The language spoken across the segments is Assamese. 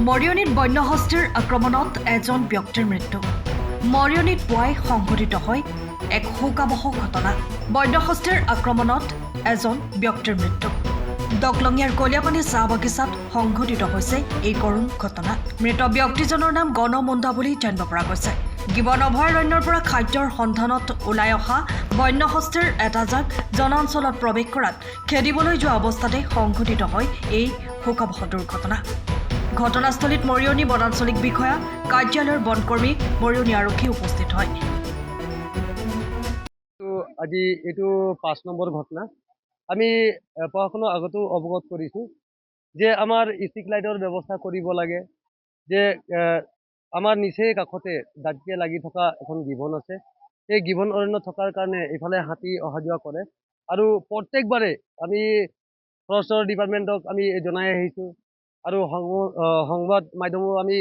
মৰিয়নীত বন্যহস্তীৰ আক্ৰমণত এজন ব্যক্তিৰ মৃত্যু। মৰিয়নীত পুৱাই সংঘটিত হয় এক শোকাবহ ঘটনা। বন্যহস্তীৰ আক্ৰমণত এজন ব্যক্তিৰ মৃত্যু। দকলঙিয়াৰ কলিয়াপানী চাহ বাগিচাত সংঘটিত হৈছে এই কৰুণ ঘটনা। মৃত ব্যক্তিজনৰ নাম গণ মুণ্ডা বুলি জানিব পৰা গৈছে। গিবন অভয়াৰণ্যৰ পৰা খাদ্যৰ সন্ধানত ওলাই অহা বন্যহস্তীৰ এটা জাক জনাঞ্চলত প্ৰৱেশ কৰাত খেদিবলৈ যোৱা অৱস্থাতে সংঘটিত হয় এই শোকাবহ দুৰ্ঘটনা। ঘটনাস্থলীত মৰিয়নী বনাঞ্চলিক বিষয়া কাৰ্যালয়ৰ বনকৰ্মী মৰিয়নী আৰক্ষী উপস্থিত হয়। আজি এইটো 5 নম্বৰ ঘটনা। আমি প্ৰশাসনৰ আগতো অৱগত কৰিছোঁ যে আমাৰ ষ্ট্ৰীট লাইটৰ ব্যৱস্থা কৰিব লাগে, যে আমাৰ নিচেই কাষতে দাঁতিয়ে লাগি থকা এখন গিবন আছে। এই গিবন অৰণ্য থকাৰ কাৰণে এইফালে হাতী অহা যোৱা কৰে আৰু প্ৰত্যেকবাৰে আমি ফৰেষ্টৰ ডিপাৰ্টমেণ্টক আমি জনাই আহিছোঁ আৰু সংবাদ মাধ্যমো আমি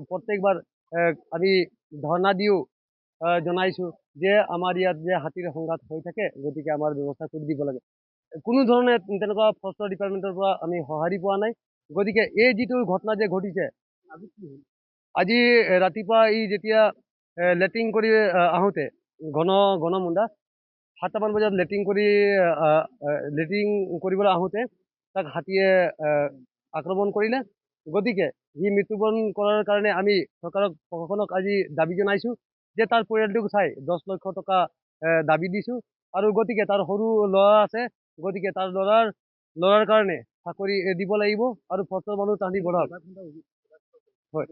প্ৰত্যেকবাৰ আমি ধৰ্ণা দিও জনাইছোঁ যে আমাৰ ইয়াত যে হাতীৰ সংঘাত হৈ থাকে, গতিকে আমাৰ ব্যৱস্থা কৰি দিব লাগে। কোনো ধৰণে তেনেকুৱা ফৰেষ্টৰ ডিপাৰ্টমেণ্টৰ পৰা আমি সঁহাৰি পোৱা নাই। গতিকে এই যিটো ঘটনা যে ঘটিছে, আজি ৰাতিপুৱা ই যেতিয়া লেট্ৰিন কৰি আহোঁতে ঘন মুণ্ডা 7টামান বজাত লেট্ৰিন কৰিবলৈ আহোঁতে তাক হাতীয়ে আক্ৰমণ কৰিলে। গতিকে সি মৃত্যুবৰণ কৰাৰ কাৰণে আমি চৰকাৰক প্ৰশাসনক আজি দাবী জনাইছোঁ যে তাৰ পৰিয়ালটোক চাই 10 লক্ষ টকা দাবী দিছোঁ। আৰু গতিকে তাৰ সৰু ল'ৰা আছে, গতিকে তাৰ ল'ৰাৰ কাৰণে চাকৰি দিব লাগিব আৰু ফৰেষ্টৰ মানুহ তাহাঁতি বঢ়াওক। হয়,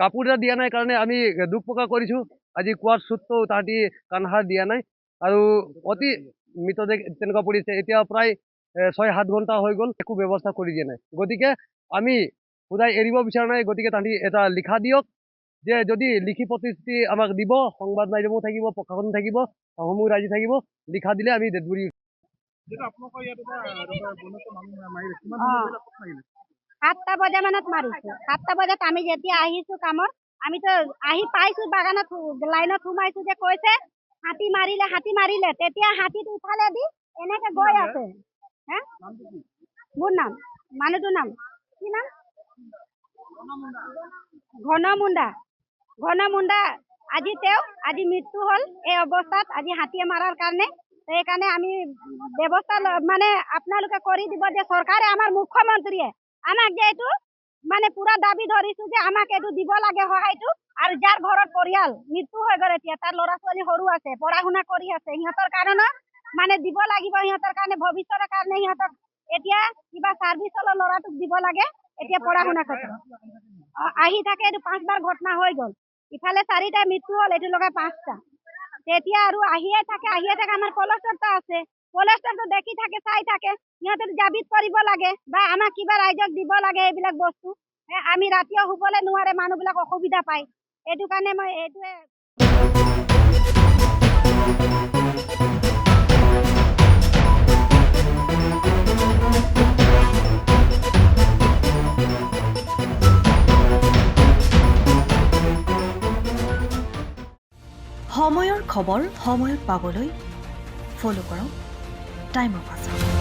কাপোৰ এটা দিয়া নাই কাৰণে আমি দুখ প্ৰকাশ কৰিছোঁ। আজি কোৱাত চুটটো তাহাঁতি কাণসাৰ দিয়া নাই আৰু অতি মৃতদেহ তেনেকুৱা পৰিছে। এতিয়া প্ৰায় 6-7 ঘণ্টা হৈ গ'ল, একো ব্যৱস্থা কৰি দিয়া নাই। গতিকে আমি সদায় এৰিব বিচৰা নাই। গতিকে তাহাঁতি এটা লিখা দিয়ক যে যদি লিখি প্ৰতিশ্ৰুতি আমাক দিব, সংবাদ মাধ্যমো থাকিব, প্ৰশাসন থাকিব, সমূহ ৰাইজে থাকিব, লিখা দিলে আমি ডেডবডি 7টা বজা মানত মাৰিছো। 7টা বজাত আমি যেতিয়া আহিছো কামত, আমিতো আহি পাইছো বাগানত, লাইনত সোমাইছো যে কৈছে হাতী মাৰিলে। তেতিয়া হাতীটো ইফালে দি এনেকে গৈ আছে। মোৰ নাম, মানুহটোৰ নাম কি নাম? ঘন মুণ্ডা। আজি মৃত্যু হল এই অৱস্থাত, আজি হাতীয়ে মাৰাৰ কাৰণে। সেইকাৰণে আমি ব্যৱস্থা মানে আপোনালোকে কৰি দিব যে চৰকাৰে, আমাৰ মুখ্যমন্ত্ৰীয়ে আমাক যে এইটো মানে পুৰা দাবী ধৰিছো যে আমাক এইটো দিব লাগে সহায়টো। আৰু যাৰ ঘৰত পৰিয়াল মৃত্যু হৈ গ'ল, এতিয়া তাৰ ল'ৰা ছোৱালী সৰু আছে, পঢ়া শুনা কৰি আছে, সিহঁতৰ কাৰণে মানে দিব লাগিব। সিহঁতৰ কাৰণে ভৱিষ্যতৰ কাৰণে সিহঁতক এতিয়া কিবা চাৰ্ভিচ হলে ল'ৰাটোক দিব লাগে। এতিয়া পঢ়া শুনা কৰে, আহি থাকে। এইটো 5বাৰ ঘটনা হৈ গ'ল। ইফালে 4টা মৃত্যু হল, এইটো লগাই 5টা। তেতিয়া আৰু আহিয়ে থাকে। আমাৰ পলষ্টাৰটো আছে, পলষ্টাৰটো দেখি থাকে, চাই থাকে। সিহঁতে জাবিত কৰিব লাগে বা আমাক কিবা ৰাইজক দিব লাগে এইবিলাক বস্তু। আমি ৰাতিও শুবলৈ নোৱাৰে, মানুহবিলাক অসুবিধা পায়। এইটো কাৰণে মই এইটোৱে সময়ৰ খবৰ সময়ত পাবলৈ ফলো কৰক টাইম অফ আছাম।